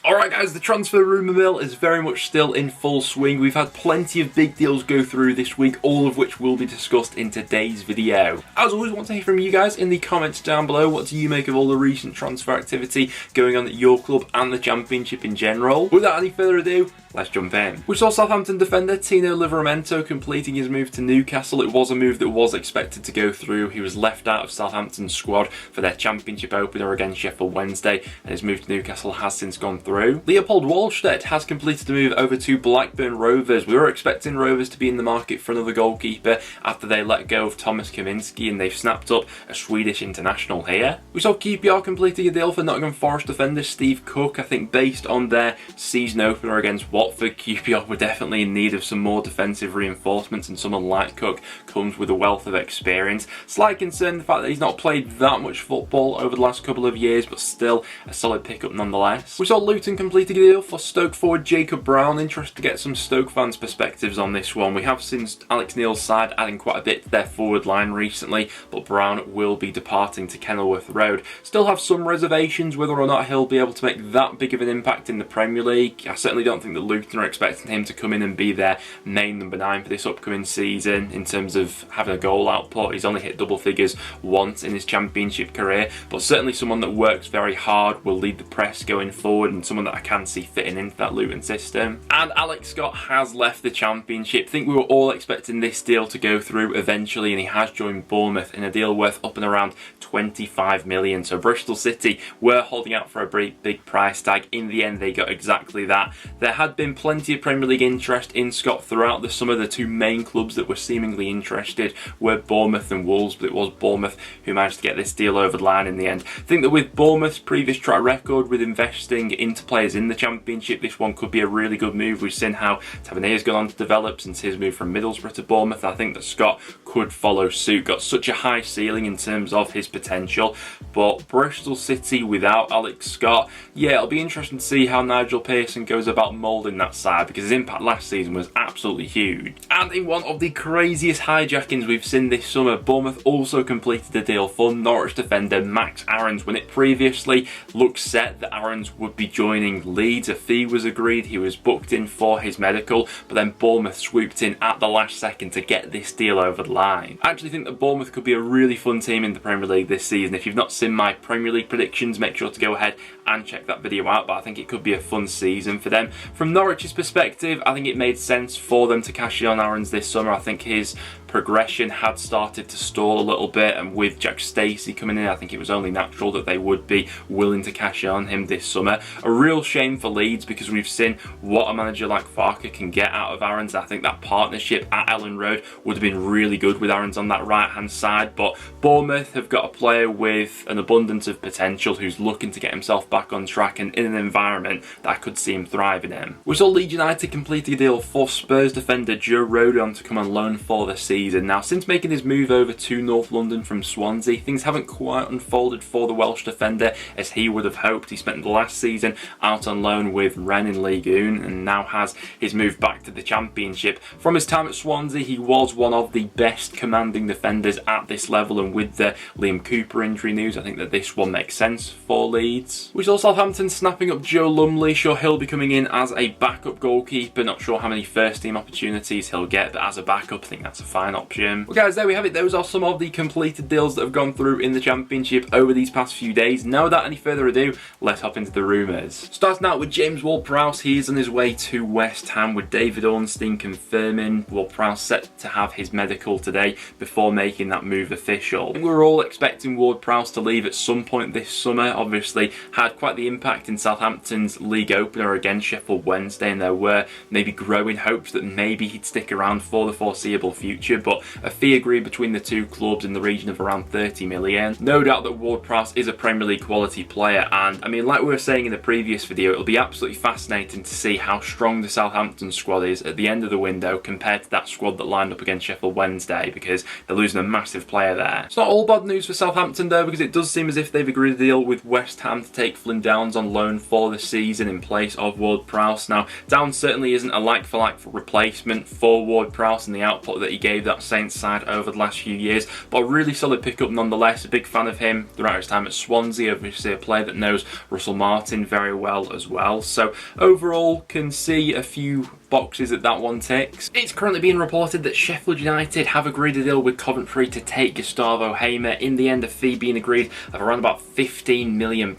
Alright guys, the transfer rumour mill is very much still in full swing. We've had plenty of big deals go through this week, all of which will be discussed in today's video. As always, I want to hear from you guys in the comments down below. What do you make of all the recent transfer activity going on at your club and the Championship in general? Without any further ado, let's jump in. We saw Southampton defender Tino Livramento completing his move to Newcastle. It was a move that was expected to go through. He was left out of Southampton's squad for their Championship opener against Sheffield Wednesday, and his move to Newcastle has since gone through. Leopold Wallstedt has completed a move over to Blackburn Rovers. We were expecting Rovers to be in the market for another goalkeeper after they let go of Thomas Kaminski, and they've snapped up a Swedish international here. We saw QPR completing a deal for Nottingham Forest defender Steve Cook. I think based on their season opener against Watford, QPR were definitely in need of some more defensive reinforcements, and someone like Cook comes with a wealth of experience. Slight concern the fact that he's not played that much football over the last couple of years, but still a solid pickup nonetheless. We saw Luton completing a deal for Stoke forward Jacob Brown. Interested to get some Stoke fans' perspectives on this one. We have seen Alex Neil's side adding quite a bit to their forward line recently, but Brown will be departing to Kenilworth Road. Still have some reservations whether or not he'll be able to make that big of an impact in the Premier League. I certainly don't think that Luton are expecting him to come in and be their main number 9 for this upcoming season in terms of having a goal output. He's only hit double figures once in his Championship career, but certainly someone that works very hard, will lead the press going forward, and someone that I can see fitting into that Luton system. And Alex Scott has left the Championship. I think we were all expecting this deal to go through eventually, and he has joined Bournemouth in a deal worth up and around 25 million. So Bristol City were holding out for a big price tag. In the end, they got exactly that. There had been plenty of Premier League interest in Scott throughout the summer. The two main clubs that were seemingly interested were Bournemouth and Wolves, but it was Bournemouth who managed to get this deal over the line in the end. I think that with Bournemouth's previous track record with investing into players in the Championship, this one could be a really good move. We've seen how Tavernier's gone on to develop since his move from Middlesbrough to Bournemouth. I think that Scott could follow suit. Got such a high ceiling in terms of his potential, but Bristol City without Alex Scott, yeah, it'll be interesting to see how Nigel Pearson goes about moulding that side, because his impact last season was absolutely huge. And in one of the craziest hijackings we've seen this summer, Bournemouth also completed a deal for Norwich defender Max Aarons, when it previously looked set that Aarons would be joining Leeds. A fee was agreed, he was booked in for his medical, but then Bournemouth swooped in at the last second to get this deal over the line. I actually think that Bournemouth could be a really fun team in the Premier League this season. If you've not seen my Premier League predictions, make sure to go ahead and check that video out, but I think it could be a fun season for them. From Norwich's perspective, I think it made sense for them to cash in on Aarons this summer. I think his progression had started to stall a little bit, and with Jack Stacey coming in, I think it was only natural that they would be willing to cash in on him this summer. A real shame for Leeds, because we've seen what a manager like Farke can get out of Aarons. I think that partnership at Ellen Road would have been really good with Aarons on that right hand side, but Bournemouth have got a player with an abundance of potential who's looking to get himself back on track and in an environment that I could see him thriving in. We saw Leeds United complete a deal for Spurs defender Joe Rodon to come on loan for the season. Now, since making his move over to North London from Swansea, things haven't quite unfolded for the Welsh defender as he would have hoped. He spent the last season out on loan with Rennes in Ligue 1 and now has his move back to the Championship. From his time at Swansea, he was one of the best commanding defenders at this level, and with the Liam Cooper injury news, I think that this one makes sense for Leeds. We saw Southampton snapping up Joe Lumley. Sure, he'll be coming in as a backup goalkeeper. Not sure how many first team opportunities he'll get, but as a backup, I think that's a fine option. Well guys, there we have it. Those are some of the completed deals that have gone through in the Championship over these past few days. Now, without any further ado, let's hop into the rumours. Starting out with James Ward-Prowse, he is on his way to West Ham, with David Ornstein confirming Ward-Prowse set to have his medical today before making that move official. We were all expecting Ward-Prowse to leave at some point this summer. Obviously had quite the impact in Southampton's league opener against Sheffield Wednesday, and there were maybe growing hopes that maybe he'd stick around for the foreseeable future, but a fee agreed between the two clubs in the region of around 30 million. No doubt that Ward-Prowse is a Premier League quality player, and I mean, like we were saying in the previous video, it'll be absolutely fascinating to see how strong the Southampton squad is at the end of the window compared to that squad that lined up against Sheffield Wednesday, because they're losing a massive player there. It's not all bad news for Southampton though, because it does seem as if they've agreed a deal with West Ham to take Flynn Downs on loan for the season in place of Ward-Prowse. Now, Downs certainly isn't a like-for-like replacement for Ward-Prowse, and the output that he gave that Saints side over the last few years, but a really solid pickup nonetheless. A big fan of him throughout his time at Swansea, obviously a player that knows Russell Martin very well as well. So overall, can see a few boxes that one ticks. It's currently being reported that Sheffield United have agreed a deal with Coventry to take Gustavo. In the end, a fee being agreed of around about £15 million.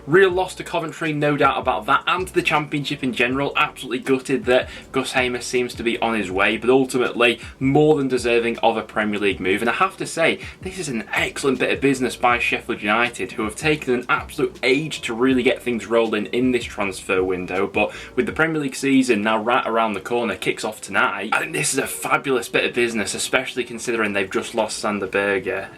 Real loss to Coventry, no doubt about that, and to the Championship in general. Absolutely gutted that Gus Hamer seems to be on his way, but ultimately more than deserving of a Premier League move. And I have to say, this is an excellent bit of business by Sheffield United, who have taken an absolute age to really get things rolling in this transfer window. But with the Premier League season now right around the corner, kicks off tonight, I think this is a fabulous bit of business, especially considering they've just lost Sander Berge.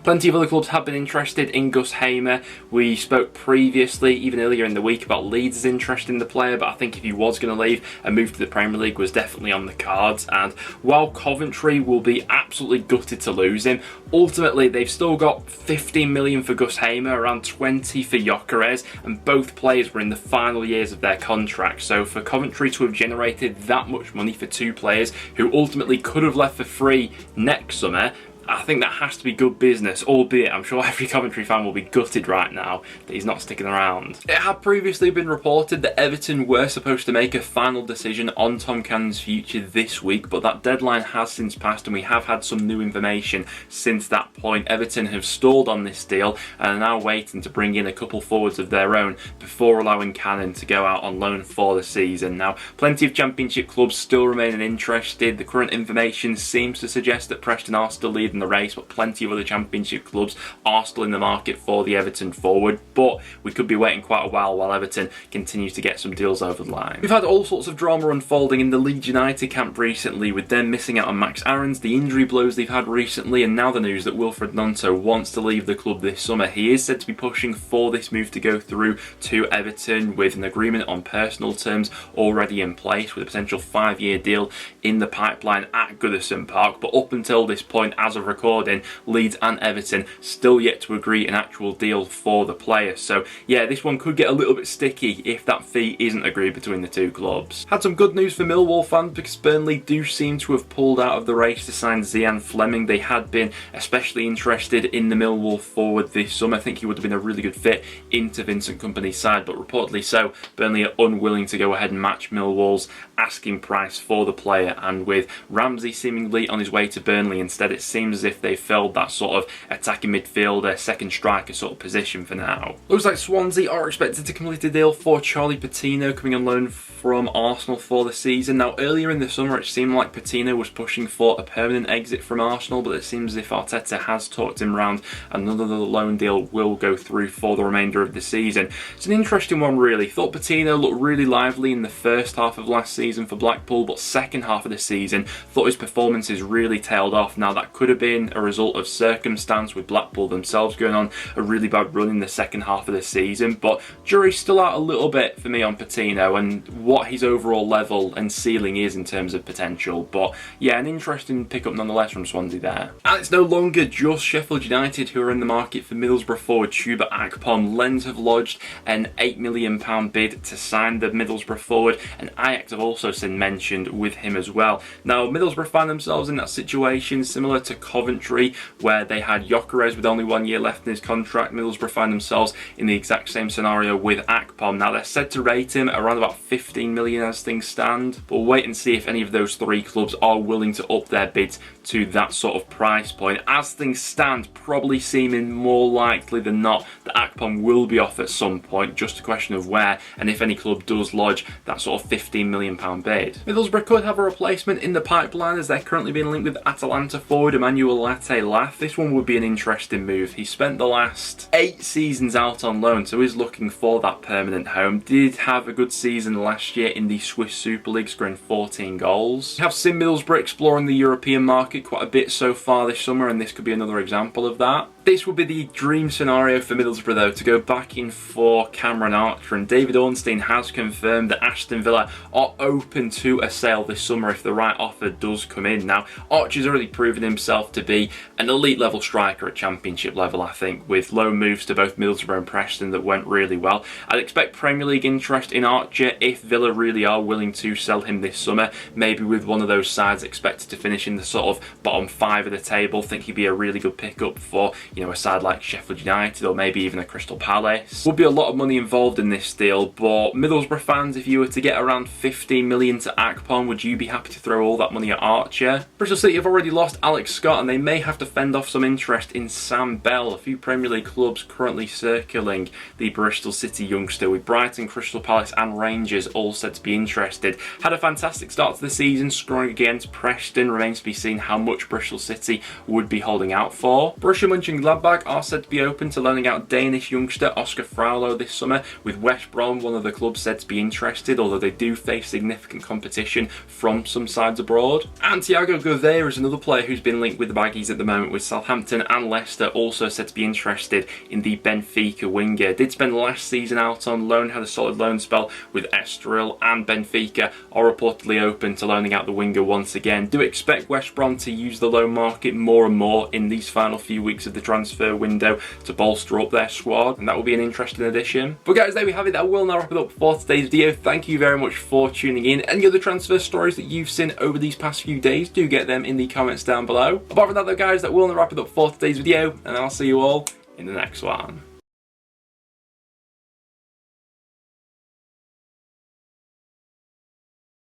Plenty of other clubs have been interested in Gus Hamer. We spoke previously, even earlier in the week, about Leeds' interest in the player, but I think if he was going to leave, a move to the Premier League was definitely on the cards. And while Coventry will be absolutely gutted to lose him, ultimately they've still got 15 million for Gus Hamer, around 20 for Gyökeres, and both players were in the final years of their contract. So for Coventry to have generated that much money for two players who ultimately could have left for free next summer, I think that has to be good business, albeit I'm sure every Coventry fan will be gutted right now that he's not sticking around. It had previously been reported that Everton were supposed to make a final decision on Tom Cannon's future this week, but that deadline has since passed and we have had some new information since that point. Everton have stalled on this deal and are now waiting to bring in a couple forwards of their own before allowing Cannon to go out on loan for the season. Now, plenty of Championship clubs still remaining interested. The current information seems to suggest that Preston are still leading the race, but plenty of other Championship clubs are still in the market for the Everton forward. But we could be waiting quite a while Everton continues to get some deals over the line. We've had all sorts of drama unfolding in the Leeds United camp recently, with them missing out on Max Aarons, the injury blows they've had recently, and now the news that Wilfried Gnonto wants to leave the club this summer. He is said to be pushing for this move to go through to Everton, with an agreement on personal terms already in place, with a potential 5-year deal in the pipeline at Goodison Park. But up until this point, as of recording, Leeds and Everton still yet to agree an actual deal for the player. So yeah, this one could get a little bit sticky if that fee isn't agreed between the two clubs. Had some good news for Millwall fans, because Burnley do seem to have pulled out of the race to sign Zian Fleming. They had been especially interested in the Millwall forward this summer. I think he would have been a really good fit into Vincent Kompany's side, but reportedly so, Burnley are unwilling to go ahead and match Millwall's asking price for the player. And with Ramsey seemingly on his way to Burnley instead, it seems as if they filled that sort of attacking midfielder, second striker sort of position for now. Looks like Swansea are expected to complete a deal for Charlie Patino, coming on loan from Arsenal for the season. Now, earlier in the summer it seemed like Patino was pushing for a permanent exit from Arsenal, but it seems as if Arteta has talked him round and another loan deal will go through for the remainder of the season. It's an interesting one really. Thought Patino looked really lively in the first half of last season for Blackpool, but second half of the season thought his performances really tailed off. Now, that could have been a result of circumstance, with Blackpool themselves going on a really bad run in the second half of the season, but jury's still out a little bit for me on Patino and what his overall level and ceiling is in terms of potential. But yeah, an interesting pickup nonetheless from Swansea there. And it's no longer just Sheffield United who are in the market for Middlesbrough forward Chuba Akpom. Lens have lodged an £8 million bid to sign the Middlesbrough forward, and Ajax have also been mentioned with him as well. Now, Middlesbrough find themselves in that situation similar to Coventry, where they had Gyökeres with only 1 year left in his contract. Middlesbrough find themselves in the exact same scenario with Akpom. Now, they're said to rate him around about 15 million as things stand, but we'll wait and see if any of those three clubs are willing to up their bids to that sort of price point. As things stand, probably seeming more likely than not that Akpom will be off at some point, just a question of where and if any club does lodge that sort of £15 million bid. Middlesbrough could have a replacement in the pipeline, as they're currently being linked with Atalanta forward Emmanuel Latte-Lath. This one would be an interesting move. He spent the last 8 seasons out on loan, so is looking for that permanent home. Did have a good season last year in the Swiss Super League, scoring 14 goals. We have seen Middlesbrough exploring the European market quite a bit so far this summer, and this could be another example of that. This would be the dream scenario for Middlesbrough though, to go back in for Cameron Archer, and David Ornstein has confirmed that Aston Villa are open to a sale this summer if the right offer does come in. Now, Archer's already proven himself to be an elite level striker at Championship level, I think, with loan moves to both Middlesbrough and Preston that went really well. I'd expect Premier League interest in Archer if Villa really are willing to sell him this summer, maybe with one of those sides expected to finish in the sort of bottom 5 of the table. Think he'd be a really good pickup for, you know, a side like Sheffield United or maybe even a Crystal Palace. Would be a lot of money involved in this deal, but Middlesbrough fans, if you were to get around 15 million to Akpom, would you be happy to throw all that money at Archer? Bristol City have already lost Alex Scott and they may have to fend off some interest in Sam Bell. A few Premier League clubs currently circling the Bristol City youngster, with Brighton, Crystal Palace and Rangers all said to be interested. Had a fantastic start to the season, scoring against Preston. Remains to be seen how much Bristol City would be holding out for. Borussia Mönchengladbach are said to be open to loaning out Danish youngster Oscar Fraulo this summer, with West Brom, one of the clubs, said to be interested, although they do face significant competition from some sides abroad. And Thiago Gouveia is another player who's been linked with the Baggies at the moment, with Southampton and Leicester also said to be interested in the Benfica winger. Did spend last season out on loan, had a solid loan spell with Estoril, and Benfica are reportedly open to loaning out the winger once again. Do expect West Brom to use the loan market more and more in these final few weeks of the transfer window to bolster up their squad, and that will be an interesting addition. But guys, there we have it. That will now wrap it up for today's video. Thank you very much for tuning in. Any other transfer stories that you've seen over these past few days, do get them in the comments down below. Apart from that though guys, that will now wrap it up for today's video, and I'll see you all in the next one.